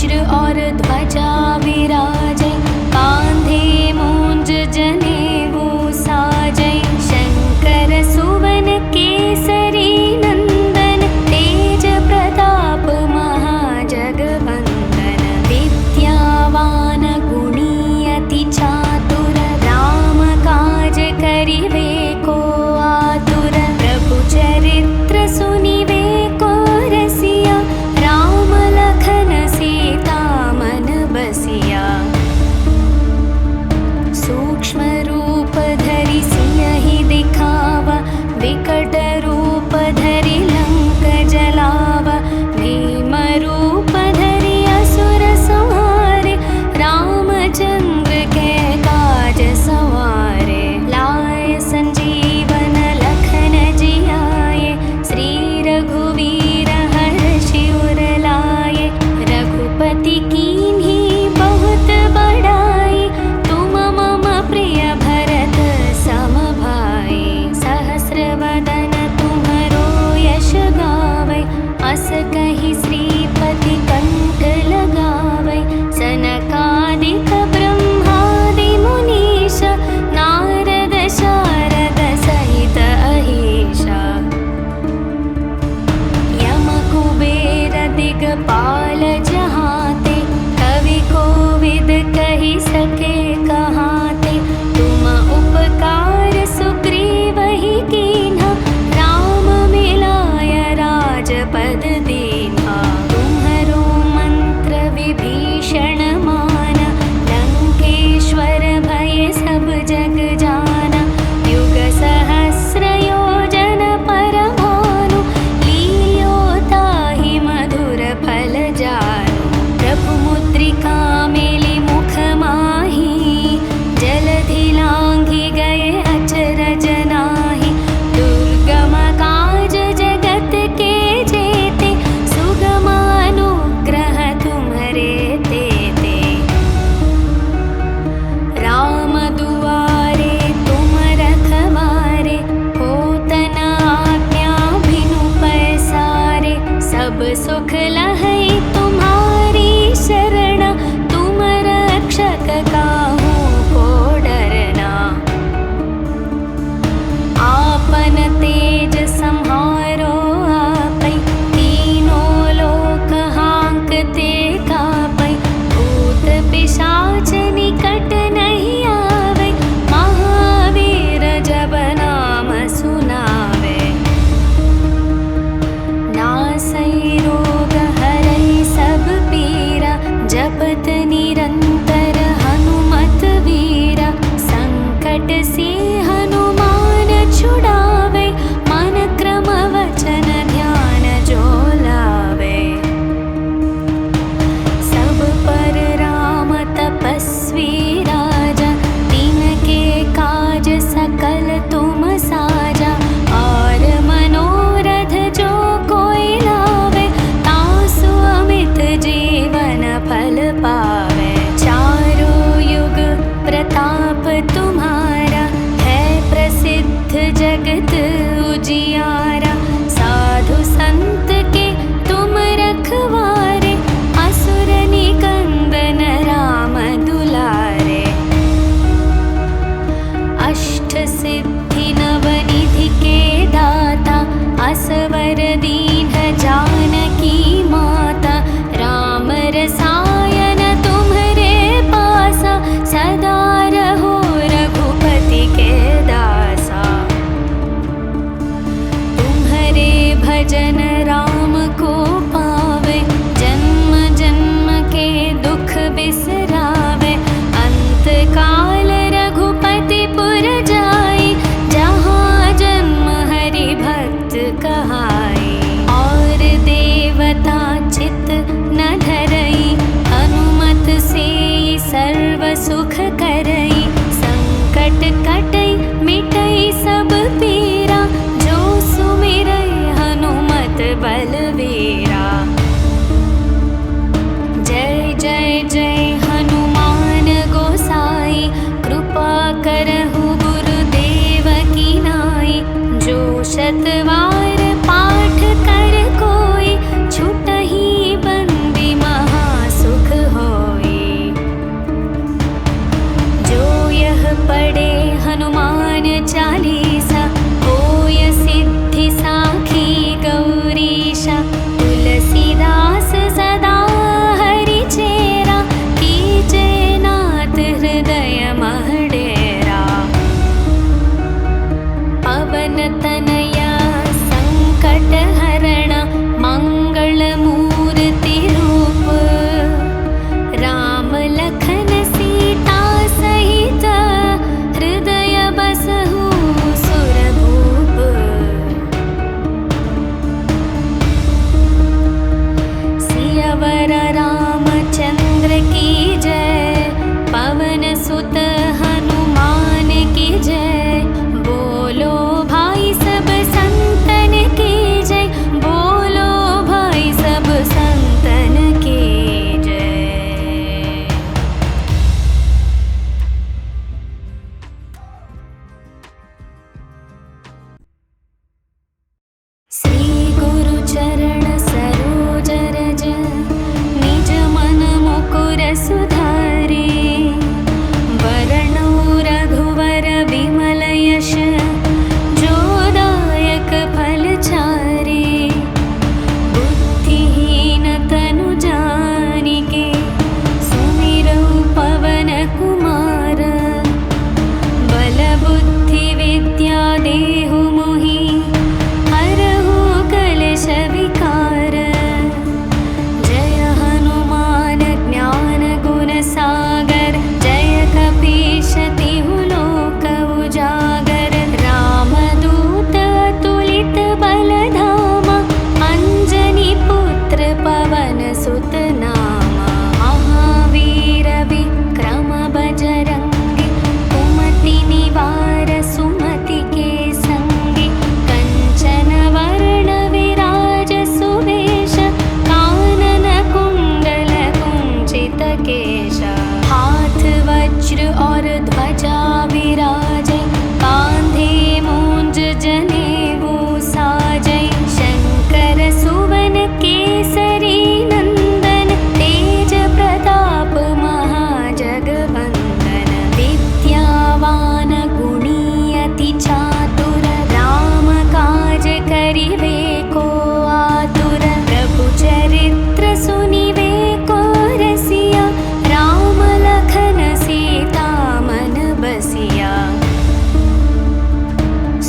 वज्र और ध्वजा विराजै, कांधे मूंज जनेऊ साजै। शंकर सुवन केसरी नंदन, तेज प्रताप महाजगवंदन। विद्यावान गुणी अति चातुर, राम काज करिवे को आतुर। प्रभु चरित्र सुनिवे को रसिया, राम लखन सीता मन बसिया। सूक्ष्म रूप धरि सियहि दिखावा, विकट रूप धरि लंक जलावा। भीम रूप धरि असुर संहारे, रामचंद्र के काज सवारे। लाए संजीवन लखन जियाए, श्री रघुवीर हर्षि उर लाए। रघुपति कीन्ही बहुत बड़ाई, तुम मम प्रिय भरत सम भाई। सहस्र वदन तुम्हरो यश गावै, अस कहि श्रीपति कंठ लगावै। सनकादिक ब्रह्मादि मुनीश, नारद शारद सहित अहीशा। यम कुबेर दिगपाल जहाते, कवि कोविद कहि सके कहाते। तुम उपकार सुग्रीवहि कीन्हा, राम मिलाय राजपद दीन्हा। तुम्हरो मंत्र विभीषण माना, लंकेश्वर भय सब जग जाना। युग सहस्र योजन पर भानु, लील्यो ताहि मधुर फल जानु। प्रभु मुद्रिका मेलि मुख माहि, सुधारे। वरणो रघुवर विमल यश जो दायक फल चारे। बुद्धिहीन तनु जानिके सुमिरौ पवन कुमार। बल बुद्धि विद्या देहु मोहि हरहु कलेश विकार। जय हनुमान ज्ञान गुण सागर जय कपीश तिहु लोक उजागर। रामदूत अतुलित बल धामा अंजनी पुत्र पवन सुत नामा। महावीर विक्रम बजरंगी कुमति निवार सुमति के संगी। कंचन वर्ण विराज सुवेश कानन कुंडल कुंचित केश। हाथ वज्र और ध्वजा विराजे कांधे मूंज जनेऊ साजै। शंकर सुवन केसरी नंदन तेज प्रताप महाजगवंदन। विद्यावान गुणी अति चातुर राम काज करिवे को आतुर। प्रभु चरित्र सुनिवे को रसिया राम लखन सीता मन बसिया।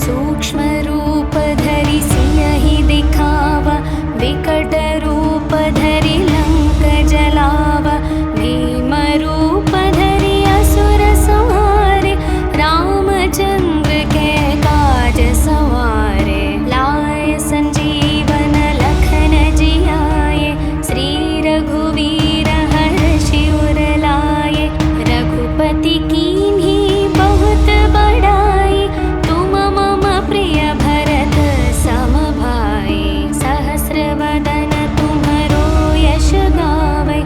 सूक्ष्म रूप धरि सियहि दिखावा विकट रूप धरि लंक जलावा। भीम रूप धरि असुर संहारे रामचंद्र के काज सवारे। लाए संजीवन लखन जियाए श्री रघुवीर हर्षि उर लाए। रघुपति कीन्ही बहुत बड़ाई तुम मम प्रिय भरत सम भाई। सहस्र वदन तुम्हरो यश गावै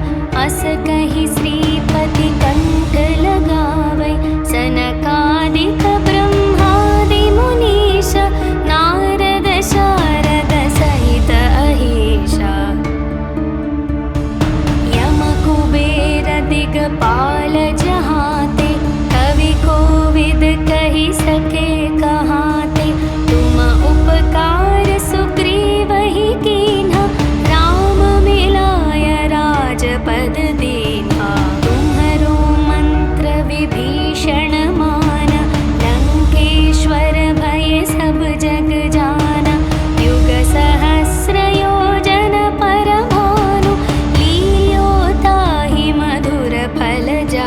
अस कहि श्रीपति कंठ लगावै। सनकादिक ब्रह्मादि मुनीश नारद शारद सहित अहीशा। यम कुबेर दिगपाल जहाते कवि कोविद कहि सके कहाते। तुम उपकार सुग्रीवहि कीन्हा राम मिलाय राजपद दीन्हा। तुम्हरो मंत्र विभीषण माना लंकेश्वर भय सब जग जाना। युग सहस्र योजन पर भानु लील्यो ताहि मधुर फल जानु।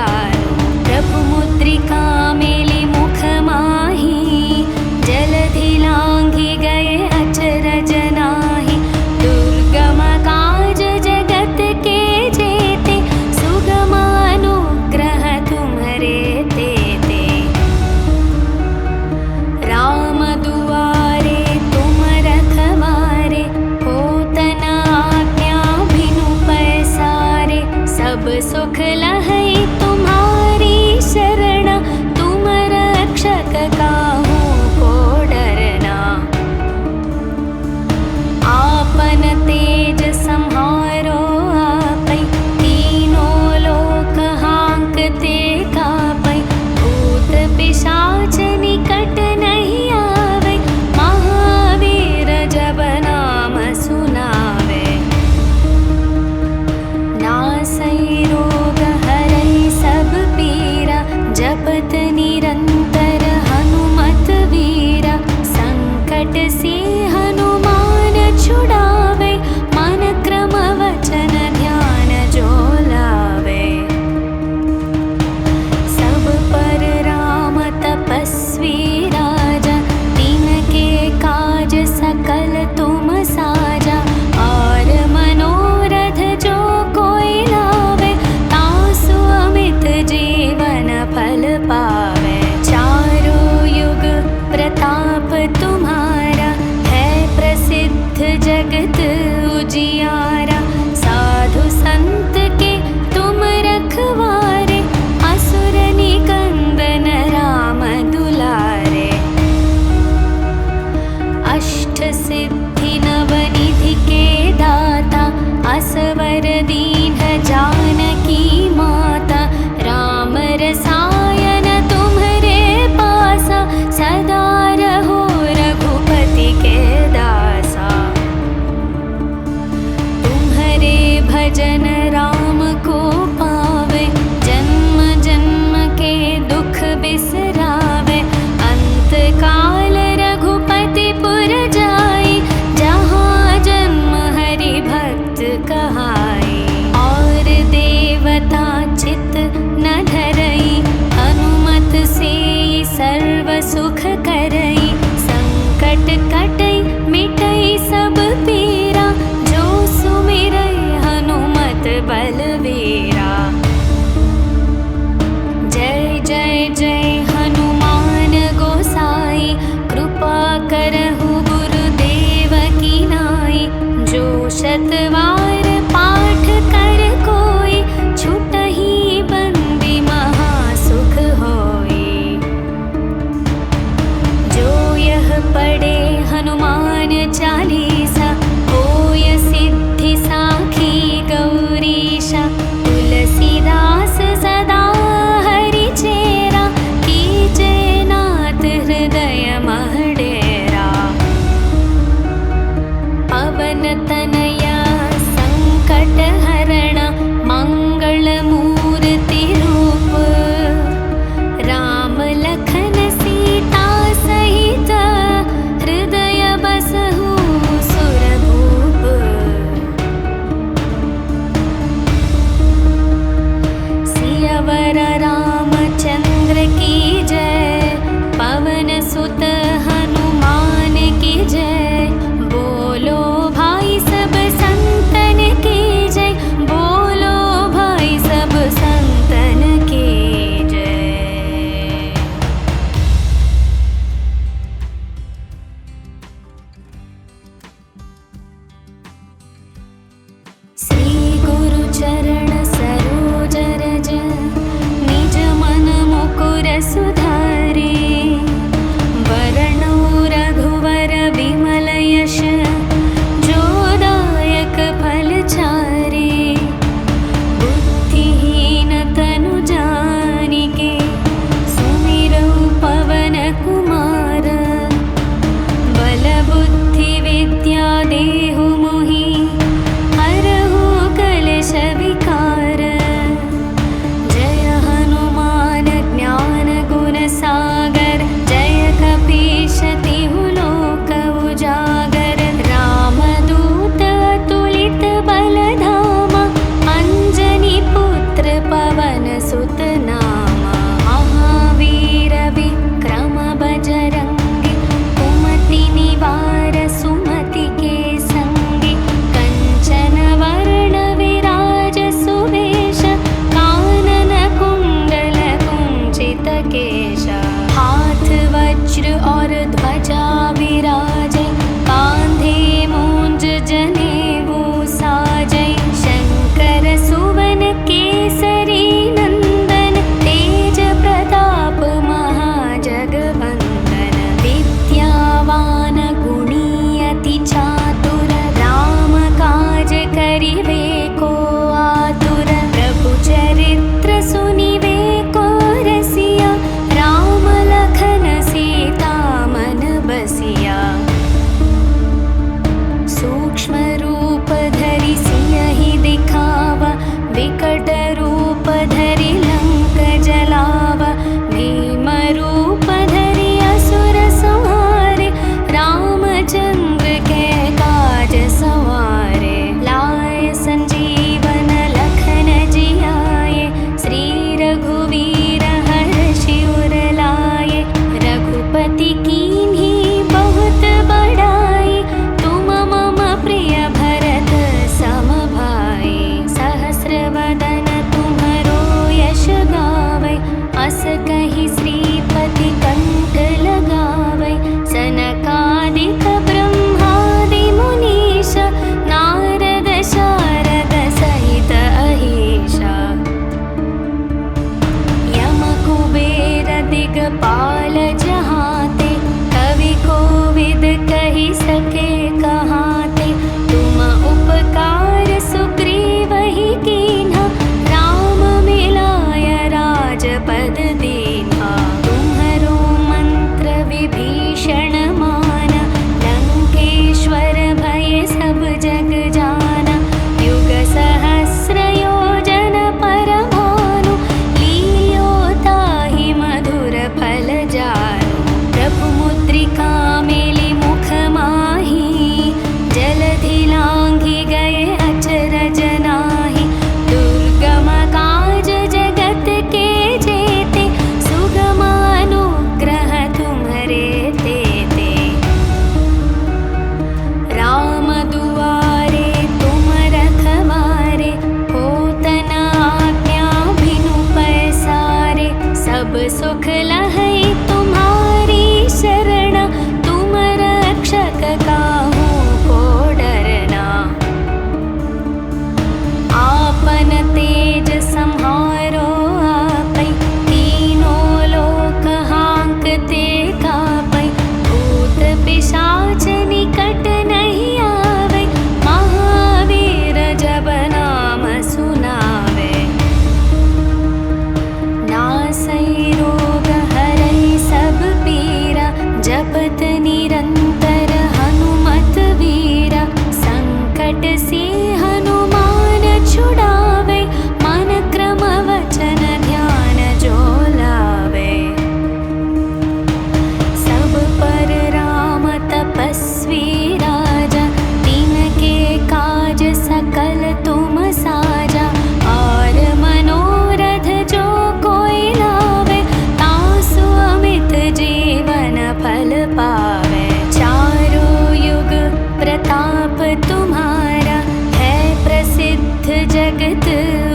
बलवीरा। जय जय जय हनुमान गोसाई, कृपा करहु गुरुदेव की नाई। जो शतवार पाठ कर कोई, छुटहि बंदी महासुख होई। जो यह पढ़े हनुमान चालीसा, होय सिद्धि साखी गौरीशा। तुलसीदास सदा हरि चेरा, कीजे नाथ हृदय मह डेरा। पवन तनया संकट हरण, मंगल मूर्ति रूप। राम लखन सीता सहित, हृदय बसहु सुरभूप। सियावर रामचंद्र की जय, पवन सुत हनुमान की जय। बोलो भाई सब संतन की जय, बोलो भाई सब संतन की जय। श्री गुरु चरण सरोज रज, निज मन मुकुर सुधारे। वरणो रघुवर विमल यश, जो दायक फल चारे। बुद्धिहीन तनु जानिके, सुमिरौ पवन कुमार। बल बुद्धि विद्या देहु मोहि, हरहु कलेश विकार। जय हनुमान ज्ञान गुण सागर, जय कपीश तिहु लोक उजागर। रामदूत अतुलित बल धामा, अंजनी पुत्र पवन सुत नामा। महावीर विक्रम बजरंगी, कुमति निवार सुमति के संगी। कंचन वर्ण विराज सुवेश, कानन कुंडल कुंचित केश। हाथ वज्र और ध्वजा विराजे, कांधे मूंज जनेऊ साजै। शंकर सुवन केसरी नंदन, तेज प्रताप महाजगवंदन। विद्यावान गुणी अति चातुर, राम काज करिवे को आतुर। प्रभु चरित्र सुनिवे को रसिया, राम लखन सीता मन बसिया। सूक्ष्म रूप धरि सियहि दिखावा, विकट रूप धरि लंक जलावा। भीम रूप धरि असुर संहारे, रामचंद्र के काज सवारे। लाए संजीवन लखन जियाए, श्री रघुवीर हर्षि उर लाए। रघुपति कीन्ही बहुत बड़ाई, तुम मम प्रिय भरत सम भाई। सहस्र वदन तुम्हरो यश गावै, अस कहि श्रीपति कंठ लगावै। सनकादिक ब्रह्मादि मुनीश, नारद शारद सहित अहीशा। यम कुबेर दिगपाल जहाते, कवि कोविद कहि सके कहाते। तुम उपकार सुग्रीव ही कीन्हा,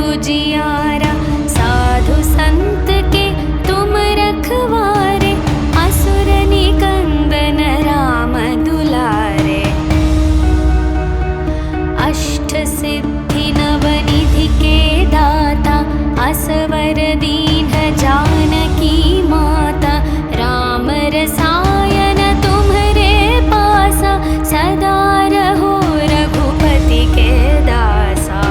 उजियारा। साधु संत के तुम रखवारे, असुर निकंदन राम दुलारे। अष्ट सिद्धि नवनिधि के दाता, असवर दीन जानकी माता। राम रसायन तुम्हरे पासा, सदा रहो रघुपति के दासा।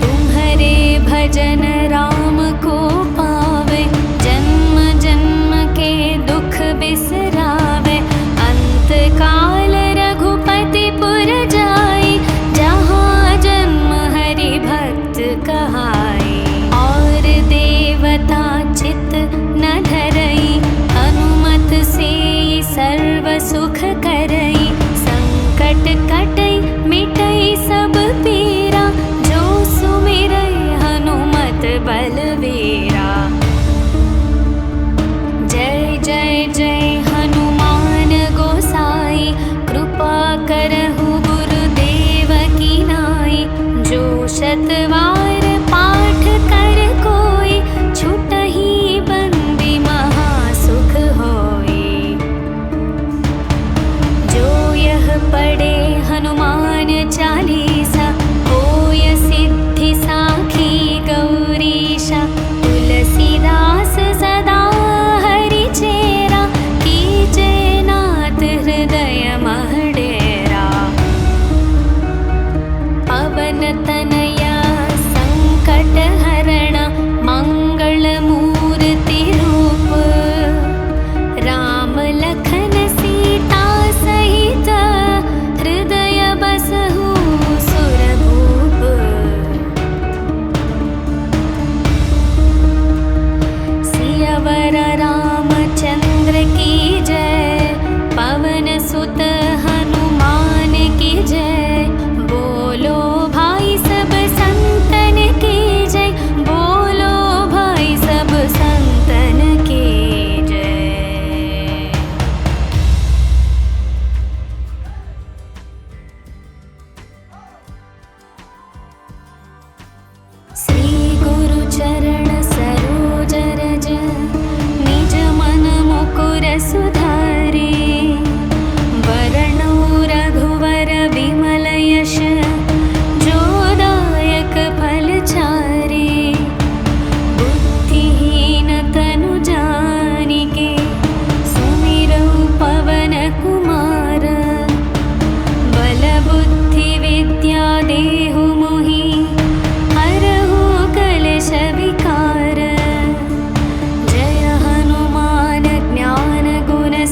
तुम्हरे भजन राम को पावे, जन्म जन्म के दुख बिसरावे। अंत काल रघुपति पुर जाई, जहाँ जन्म हरि भक्त कहाई। और देवता चित न धरई, हनुमत से सर्व सुख करई। संकट कटई मिटई सब पीरा, जो सुमिरई हनुमत बलवीरा। जय जय जय हनुमान गोसाई, कृपा करहु गुरुदेव की नाई। जो शतवार पाठ कर कोई, छुटहि बंदी महासुख होई। जो यह पढ़े हनुमान चालीसा, होय सिद्धि साखी गौरीशा। तुलसीदास सदा हरि चेरा, कीजे नाथ हृदय मह डेरा। पवन तनया संकट हरण, मंगल मूर्ति रूप। राम लखन सीता सहित, हृदय बसहु सुरभूप। सियावर रामचंद्र की जय, पवन सुत हनुमान की जय। बोलो भाई सब संतन की जय, बोलो भाई सब संतन की जय। श्री गुरु चरण सरोज रज, निज मन मुकुर सुधारे। वरणो रघुवर विमल यश, जो दायक फल चारे। बुद्धिहीन तनु जानिके, सुमिरौ पवन कुमार। बल बुद्धि विद्या देहु मोहि, हरहु कलेश विकार। जय हनुमान ज्ञान गुण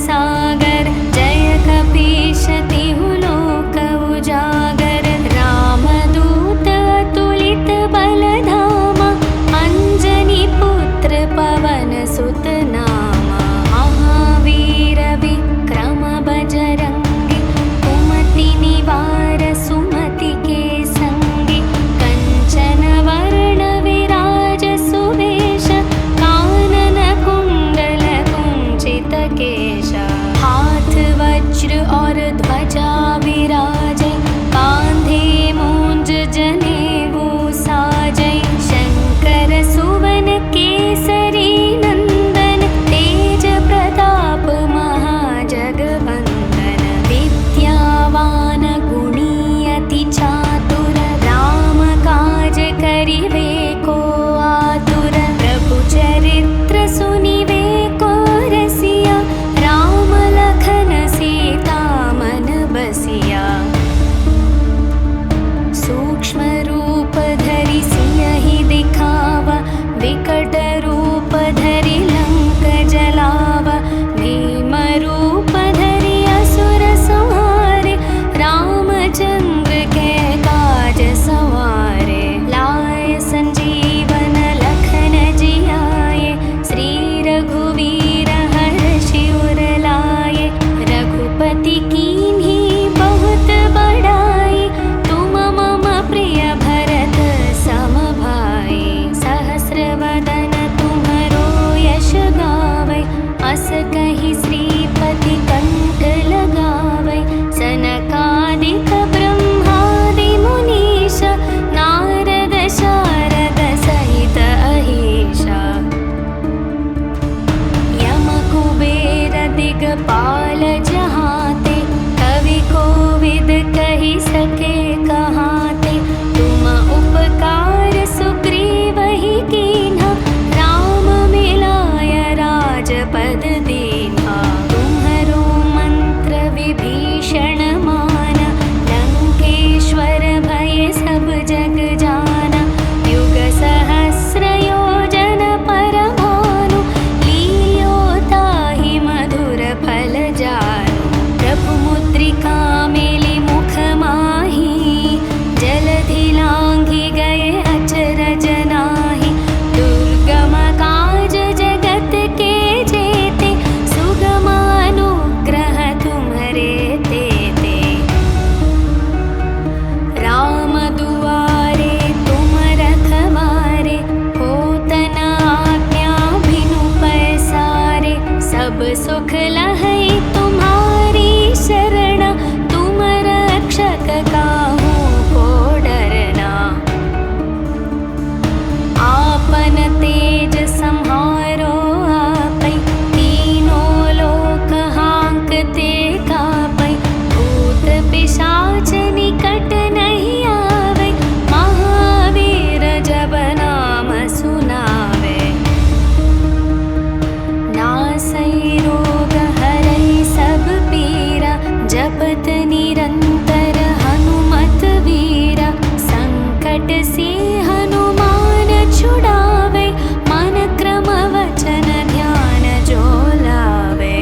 से हनुमान छुड़ावे, मन क्रम वचन ध्यान जो लावे।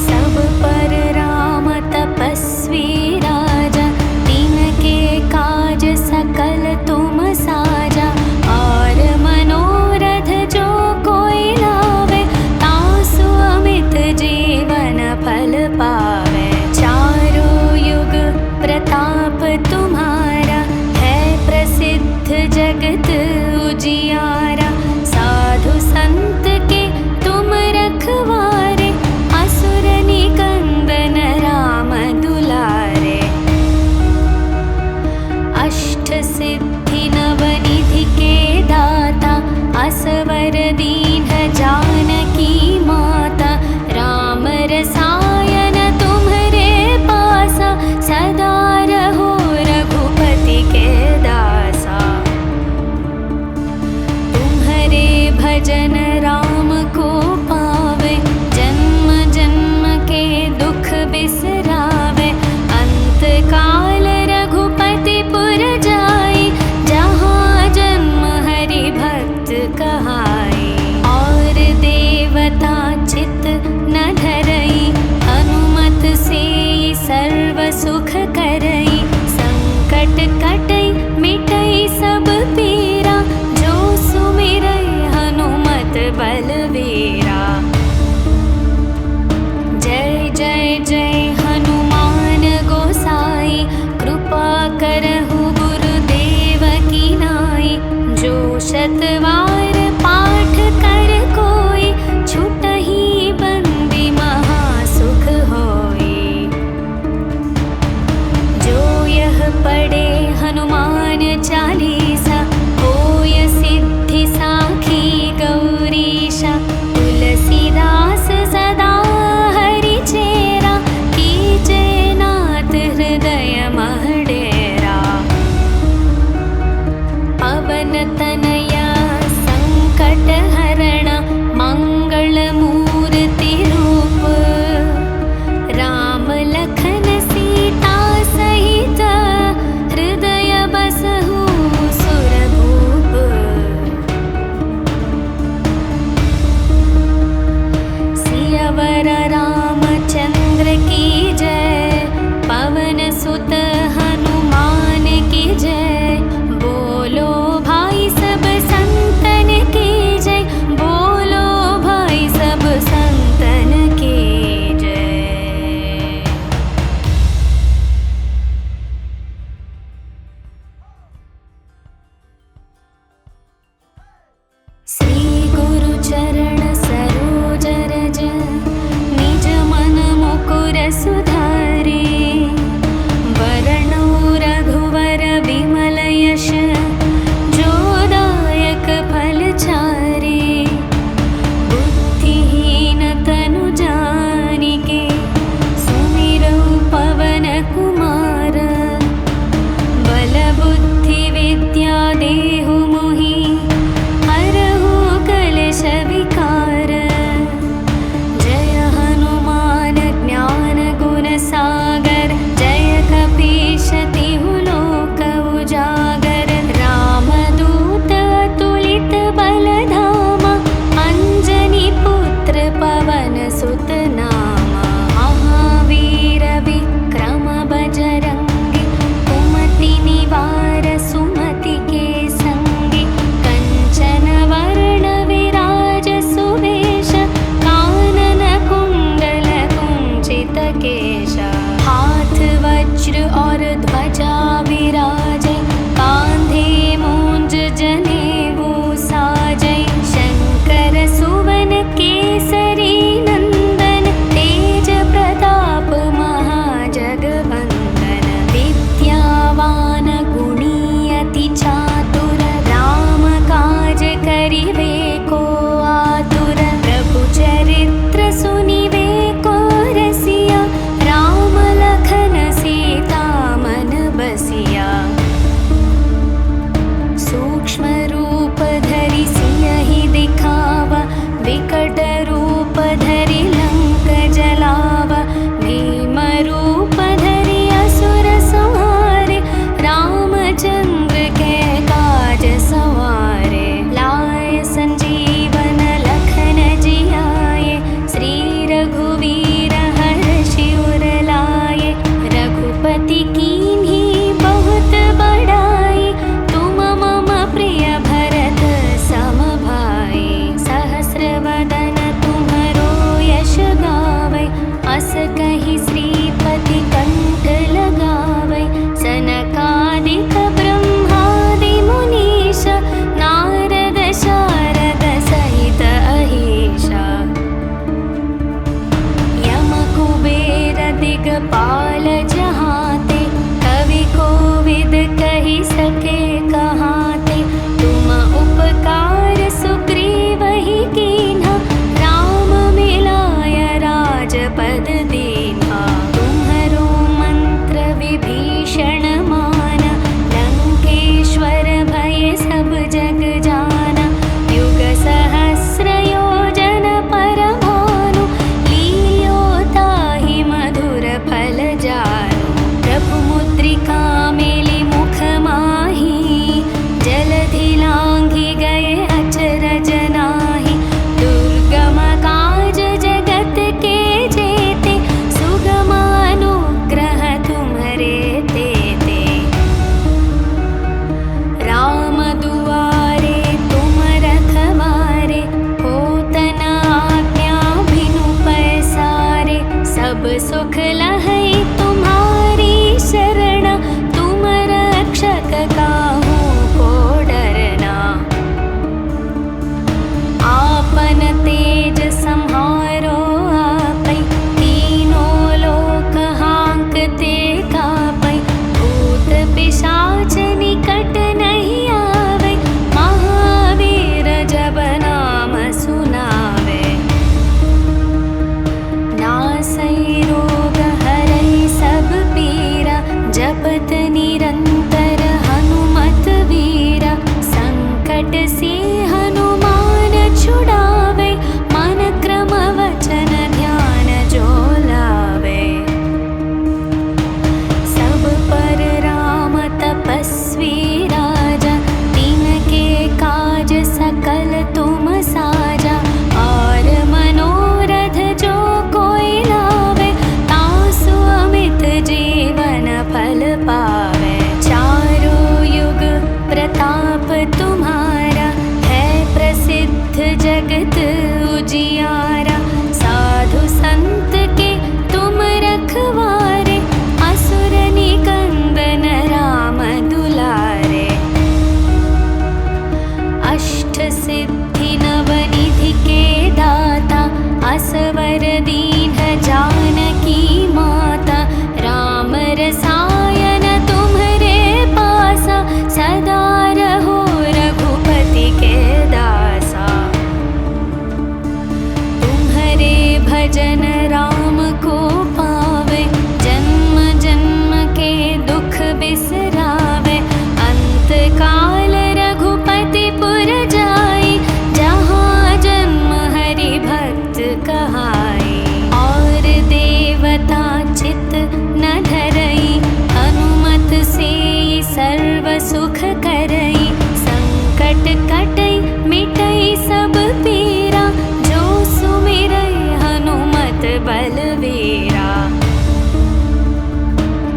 सब पर राम तपस्वी राजा, तिनके काज सकल तुम साजा। और मनोरथ जो कोई लावे, तासु अमित जीवन फल पावे। चारों युग प्रताप तुम्हारा, है प्रसिद्ध जगत उजियारा। साधु संत के तुम रखवारे, असुर निकंदन राम दुलारे। अष्ट सिद्धि नवनिधि के दाता, असवर दीन जानकी माता। राम रसायन तुम्हरे पासा, सदा रहो रघुपति के दासा। तुम्हरे भजन राम को पावे, जन्म जन्म के दुख बिसरावे। अंत काल रघुपति पुर जाई, जहाँ जन्म हरि भक्त कहाई। और देवता चित न धरई, हनुमत से सर्व सुख करई। संकट कटई मिटई सब पीरा, जो सुमिरई हनुमत बलवीरा। जय जय जय हनुमान गोसाई, कृपा करहु गुरुदेव की नाई। जो शतवार पाठ कर कोई, छुटहि बंदी महासुख होई। जो यह पढ़े हनुमान चालीसा, सके कहाते, तुम उपकार सुग्रीव ही कीन्हा, राम मिलाय राजपद दीन्हा। तुम्हरो मंत्र विभीषण माना, लंकेश्वर भय सब जग जाना। युग सहस्र योजन पर भानु, लील्यो ताहि मधुर फल जानु। प्रभु मुद्रिका मेलि मुख माहि, जलधि लांघि गए अचरज नाहि। दुर्गम काज जगत के जेते, सुगम अनुग्रह तुम्हरे तेते। राम दुआरे तुम रखवारे, होत न आज्ञा बिनु पैसारे। सब सुख लहै तुम्हारी शरण, तुम रक्षक काहू को डरना। आपन तेज सम्हारो आपै, तीनों लोक हांकते कापै। भूत पिशाच निकट नहीं आवे, महावीर जब नाम सुनावे। नासै रोग हरै सब पीरा, जपत निरंतर हनुमत वीरा। संकट से हनुमान छुड़ावे, मन क्रम वचन ध्यान जो लावे। सब पर राम तपस्वी राजा, तिनके काज सकल तुम साजा। और मनोरथ जो कोई लावे, तासु अमित जीवन फल पावे। चारों युग प्रताप तुम्हारा, है प्रसिद्ध जगत उजियारा। साधु संत के तुम रखवारे, असुर निकंदन राम दुलारे। अष्ट सिद्धि नवनिधि के दाता, असवर दीन जानकी माता। राम रसायन तुम्हरे पासा, सदा रहो रघुपति के दासा। तुम्हरे भजन राम को पावे, जन्म जन्म के दुख बिसरावे। अंत काल रघुपति पुर जाई, जहाँ जन्म हरि भक्त कहाई। और देवता चित न धरई, हनुमत से सर्व सुख करई। संकट कटई मिटई सब पीरा, जो सुमिरई हनुमत बलवीरा।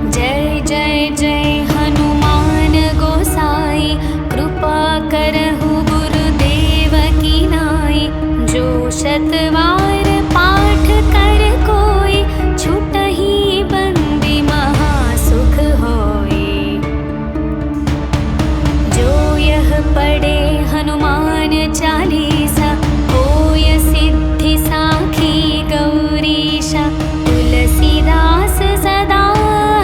जय जय जय हनुमान गोसाई, कृपा करहु गुरुदेव की नाई। जो शतवार पाठ कर कोई, छुटहि बंदी महासुख होई। जो यह पढ़े हनुमान चालीसा, होय सिद्धि साखी गौरीशा। तुलसीदास सदा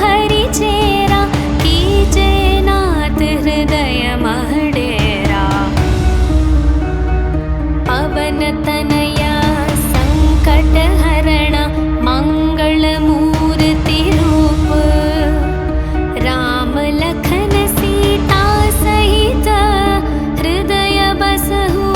हरि चेरा, कीजे नाथ हृदय मह डेरा। पवन तनया संकट हरण, मंगल मूर्ति रूप। राम लखन सीता सहित, हृदय बसहु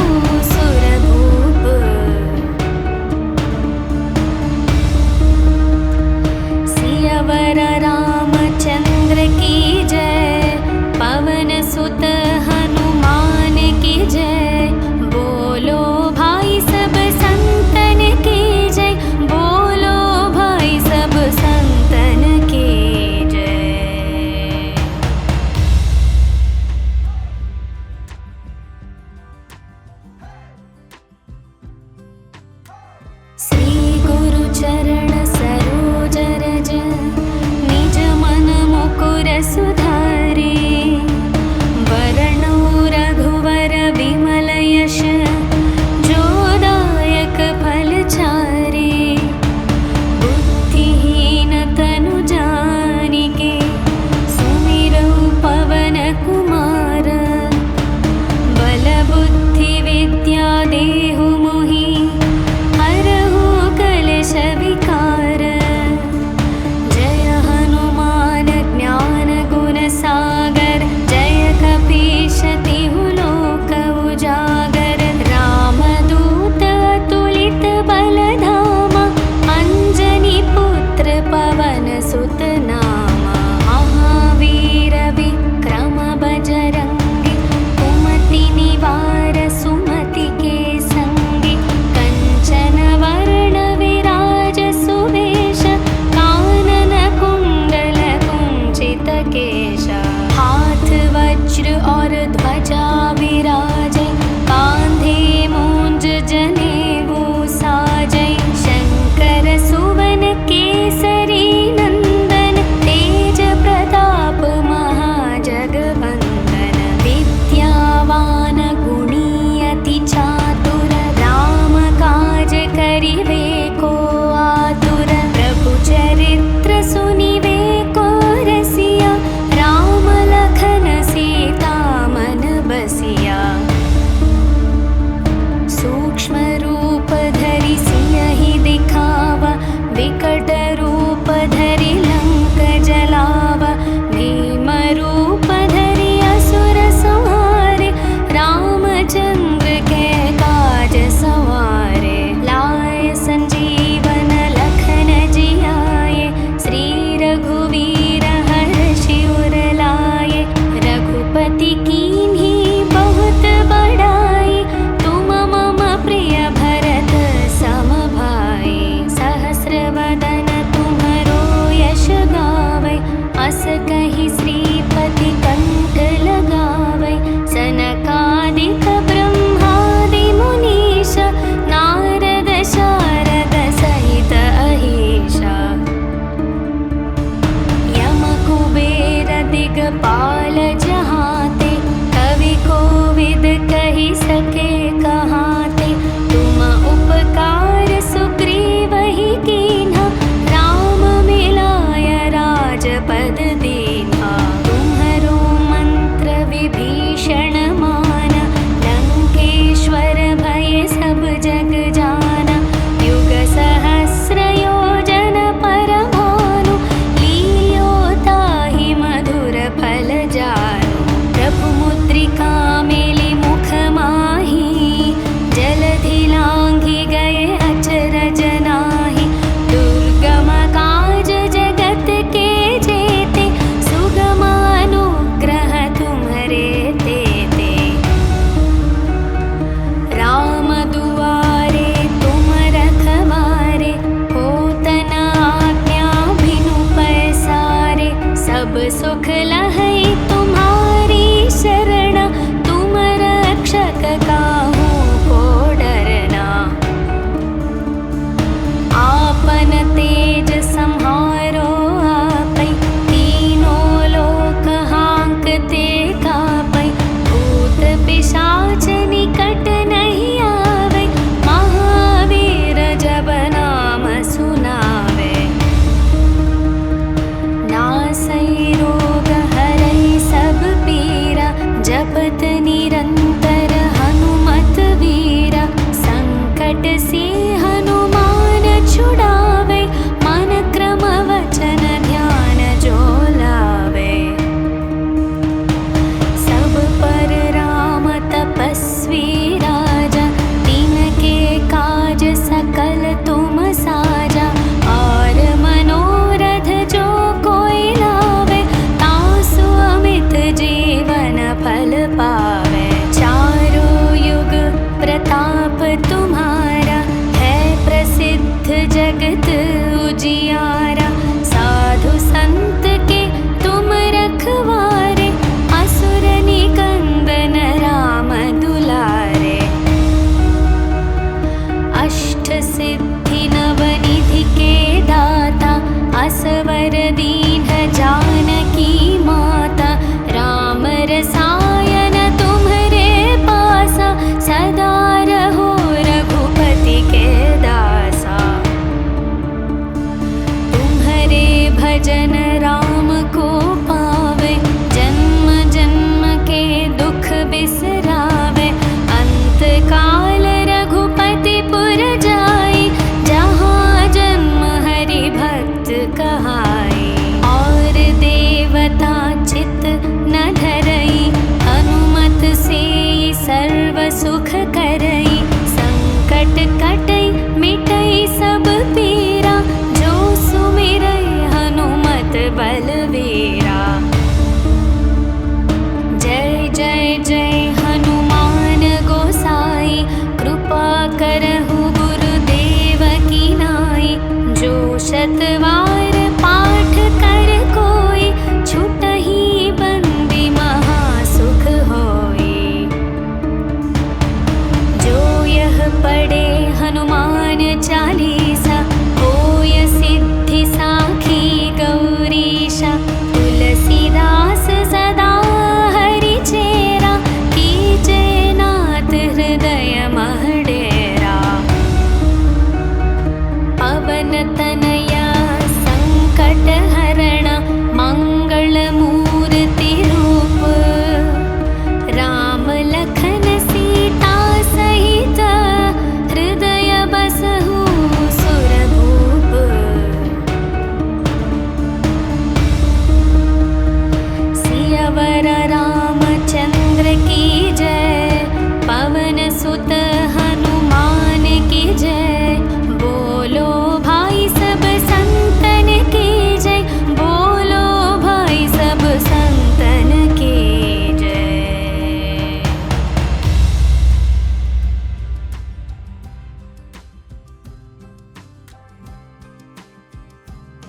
जहाँते, कवि कोविद कही सके कहाते। तुम उपकार सुग्रीव ही कीन्हा, राम मिलाय राजपद दीन्हा। तुम्हरो मंत्र विभीषण माना, लंकेश्वर भय सब जग जाना। युग सहस्र योजन पर भानु, लील्यो ताहि मधुर फल जानु। प्रभु मुद्रिका मेलि मुख माहि, जलधि लांघि गए अचरज नाहि। दुर्गम काज जगत के जेते, सुगम अनुग्रह तुम्हरे तेते। राम दुआरे तुम रखवारे, होत न आज्ञा बिनु पैसारे। सब सुख लहै तुम्हारी शरण, तुम रक्षक काहू को डरना। आपन तेज सम्हारो आपै, तीनों लोक हांकते कापै। भूत पिशाच निकट नहीं आवे, महावीर जब नाम सुनावे। नासै रोग हरै सब पीरा, जपत निरंतर हनुमत वीरा। संकट से हनुमान छुड़ावे, मन क्रम वचन ध्यान जो लावे। सब पर राम तपस्वी राजा, तिनके काज सकल तुम साजा। और मनोरथ जो कोई लावे, तासु अमित जीवन फल पावे। चारों युग प्रताप तुम्हारा, है प्रसिद्ध जगत उजियारा। साधु संत के तुम रखवारे, असुर निकंदन राम दुलारे। अष्ट सिद्धि नवनिधि के दाता, असवर दीन जानकी माता। राम रसा